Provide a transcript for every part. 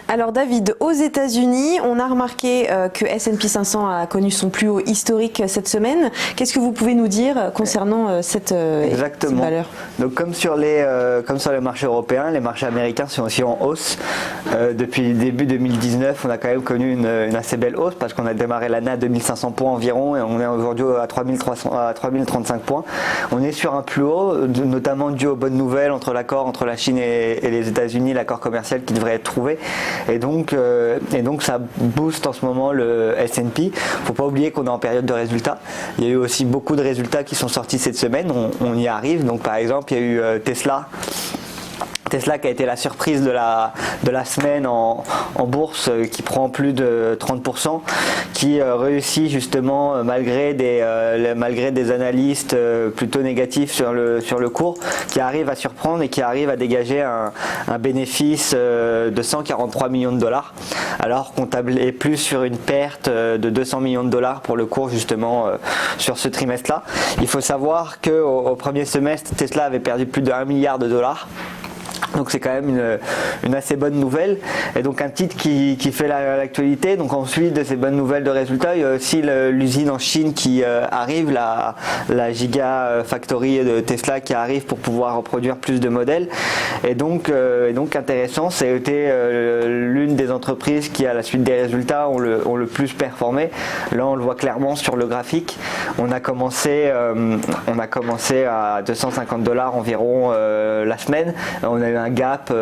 Alors David, aux États-Unis, on a remarqué que S&P 500 a connu son plus haut historique cette semaine. Qu'est-ce que vous pouvez nous dire concernant cette valeur? Donc comme sur les marchés européens, les marchés américains sont aussi en hausse. Depuis le début 2019, on a quand même connu une assez belle hausse parce qu'on a démarré l'année à 2500 points environ et on est aujourd'hui à 3035 points. On est sur un plus haut, notamment dû aux bonnes nouvelles entre l'accord entre la Chine et les États-Unis, l'accord commercial qui devrait être trouvé. Et donc ça booste en ce moment le S&P. Faut pas oublier qu'on est en période de résultats. Il y a eu aussi beaucoup de résultats qui sont sortis cette semaine. On y arrive. Donc par exemple, il y a eu Tesla qui a été la surprise de la semaine en bourse, qui prend plus de 30%, qui réussit justement malgré des analystes plutôt négatifs sur le cours, qui arrive à surprendre et qui arrive à dégager un bénéfice de 143 millions de dollars, alors qu'on tablait plus sur une perte de 200 millions de dollars pour le cours justement sur ce trimestre-là. Il faut savoir qu'au premier semestre, Tesla avait perdu plus de 1 milliard de dollars. Donc c'est quand même une assez bonne nouvelle, et donc un titre qui fait l'actualité. Donc ensuite de ces bonnes nouvelles de résultats, il y a aussi l'usine en Chine qui arrive, la Gigafactory de Tesla qui arrive pour pouvoir produire plus de modèles, et donc intéressant. Ça a été l'une des entreprises qui à la suite des résultats ont le plus performé. Là on le voit clairement sur le graphique. On a commencé à 250 dollars environ la semaine. On a eu un gap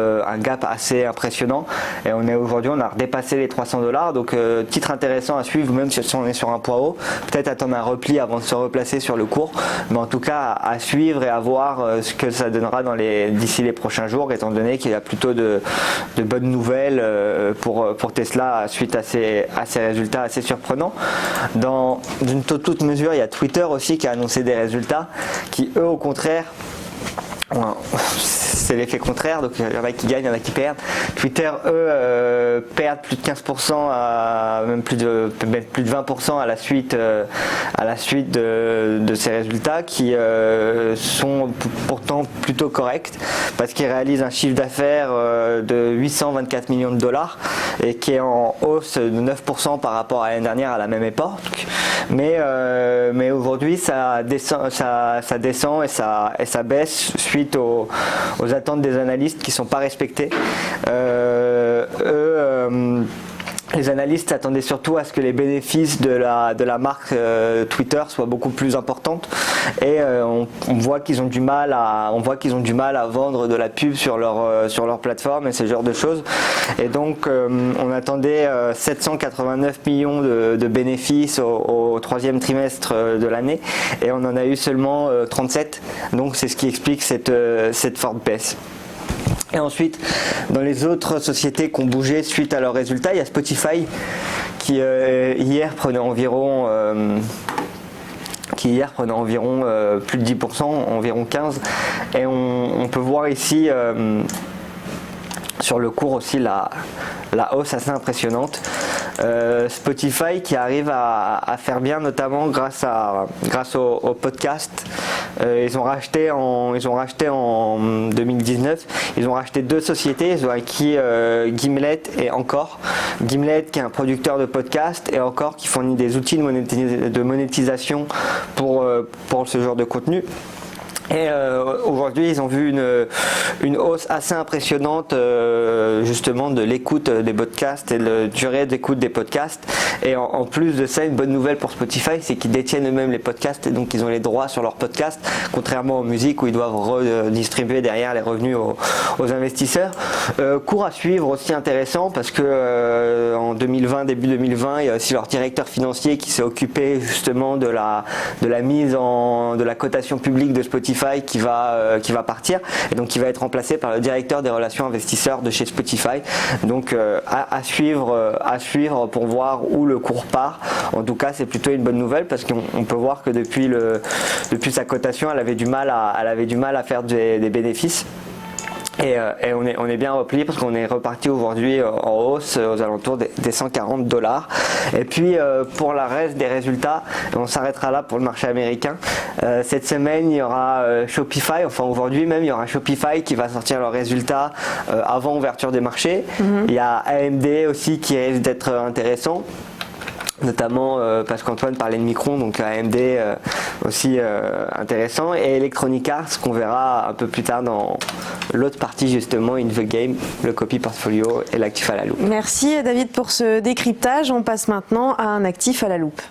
assez impressionnant, et aujourd'hui on a redépassé les 300 dollars. Donc titre intéressant à suivre, même si on est sur un point haut, peut-être attendre un repli avant de se replacer sur le cours, mais en tout cas à suivre et à voir ce que ça donnera d'ici les prochains jours, étant donné qu'il y a plutôt de bonnes nouvelles pour Tesla suite à ces résultats assez surprenants. Dans une toute mesure, il y a Twitter aussi qui a annoncé des résultats qui eux au contraire, c'est l'effet contraire, donc il y en a qui gagnent, il y en a qui perdent. Twitter, eux, perdent plus de 15%, même plus de 20% à la suite de ces résultats qui sont pourtant plutôt corrects, parce qu'ils réalisent un chiffre d'affaires de 824 millions de dollars et qui est en hausse de 9% par rapport à l'année dernière à la même époque. Mais aujourd'hui ça descend et ça baisse suite aux attentes des analystes qui ne sont pas respectées. Les analystes s'attendaient surtout à ce que les bénéfices de la marque Twitter soient beaucoup plus importantes, et on voit qu'ils ont du mal à vendre de la pub sur leur plateforme et ce genre de choses. Et donc on attendait 789 millions de bénéfices au troisième trimestre de l'année, et on en a eu seulement 37. Donc c'est ce qui explique cette forte baisse. Et ensuite, dans les autres sociétés qui ont bougé suite à leurs résultats, il y a Spotify qui hier prenait environ plus de 10%, environ 15%. Et on peut voir ici sur le cours aussi la hausse assez impressionnante. Spotify qui arrive à faire bien, notamment grâce au podcast. Ils ont racheté en 2019, ils ont racheté 2 sociétés. Ils ont acquis Gimlet et Encore. Gimlet qui est un producteur de podcasts, et Encore qui fournit des outils de monétisation pour ce genre de contenu. Et aujourd'hui, ils ont vu une hausse assez impressionnante justement de l'écoute des podcasts et de la durée d'écoute des podcasts. Et en plus de ça, une bonne nouvelle pour Spotify, c'est qu'ils détiennent eux-mêmes les podcasts, et donc ils ont les droits sur leurs podcasts, contrairement aux musiques où ils doivent redistribuer derrière les revenus aux investisseurs. Cours à suivre aussi intéressant, parce que en 2020, début 2020, il y a aussi leur directeur financier qui s'est occupé justement de la mise de la cotation publique de Spotify, qui va partir, et donc qui va être remplacé par le directeur des relations investisseurs de chez Spotify. Donc à suivre pour voir où le cours part. En tout cas, c'est plutôt une bonne nouvelle, parce qu'on peut voir que depuis sa cotation, elle avait du mal à faire des bénéfices. Et on est bien replié parce qu'on est reparti aujourd'hui en hausse aux alentours des 140 $. Et puis pour le reste des résultats, on s'arrêtera là pour le marché américain. Cette semaine, il y aura Shopify, enfin aujourd'hui même, il y aura Shopify qui va sortir leurs résultats avant ouverture des marchés. Il y a AMD aussi qui risque d'être intéressant. Notamment parce qu'Antoine parlait de Micron, donc AMD aussi intéressant, et Electronic Arts qu'on verra un peu plus tard dans l'autre partie justement in the game, le copy portfolio et l'actif à la loupe. Merci David pour ce décryptage. On passe maintenant à un actif à la loupe.